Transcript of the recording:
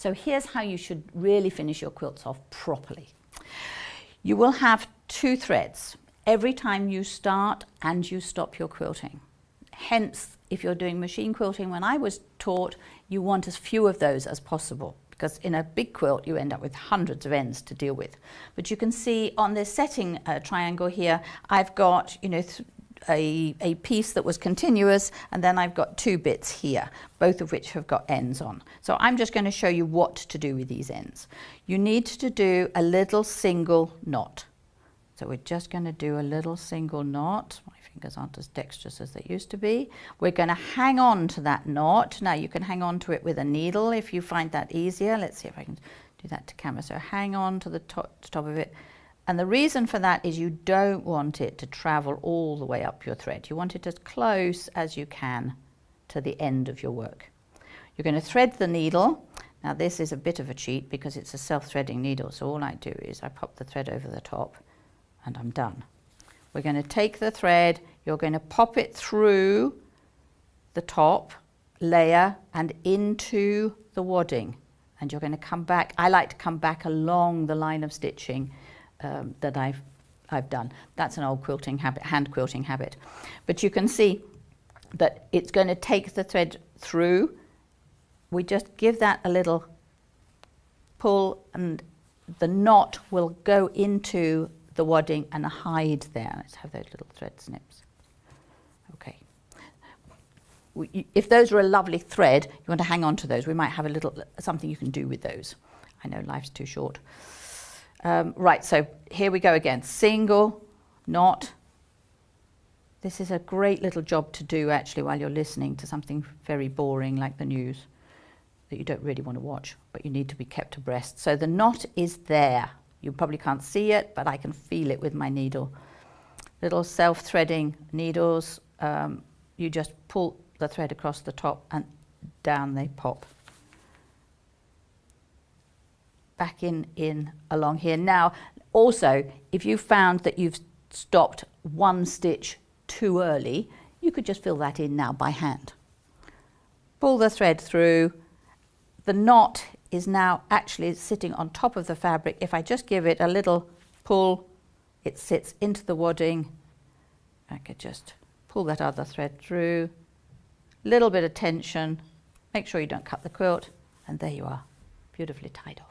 So here's how you should really finish your quilts off properly. You will have 2 threads every time you start and you stop your quilting. Hence, if you're doing machine quilting, when I was taught, you want as few of those as possible, because in a big quilt you end up with hundreds of ends to deal with. But you can see on this setting triangle here, I've got, you know, a piece that was continuous, and then I've got 2 bits here, both of which have got ends on. So I'm just going to show you what to do with these ends. You need to do a little single knot. So we're just going to do a little single knot. My fingers aren't as dexterous as they used to be. We're going to hang on to that knot. Now you can hang on to it with a needle if you find that easier. Let's see if I can do that to camera. So hang on to the top of it. And the reason for that is you don't want it to travel all the way up your thread. You want it as close as you can to the end of your work. You're going to thread the needle. Now this is a bit of a cheat because it's a self-threading needle, so all I do is I pop the thread over the top and I'm done. We're going to take the thread, you're going to pop it through the top layer and into the wadding, and you're going to come back. I like to come back along the line of stitching that I've done. That's an old quilting habit, hand quilting habit. But you can see that it's going to take the thread through. We just give that a little pull and the knot will go into the wadding and hide there. Let's have those little thread snips. Okay. If those are a lovely thread, you want to hang on to those. We might have a little something you can do with those. I know life's too short. Right, so here we go again. Single knot. This is a great little job to do actually while you're listening to something very boring like the news that you don't really want to watch, but you need to be kept abreast. So the knot is there. You probably can't see it, but I can feel it with my needle. Little self-threading needles. You just pull the thread across the top and down they pop. Back in along here. Now, also, if you found that you've stopped 1 stitch too early, you could just fill that in now by hand. Pull the thread through. The knot is now actually sitting on top of the fabric. If I just give it a little pull, it sits into the wadding. I could just pull that other thread through. Little bit of tension. Make sure you don't cut the quilt, and there you are, beautifully tied off.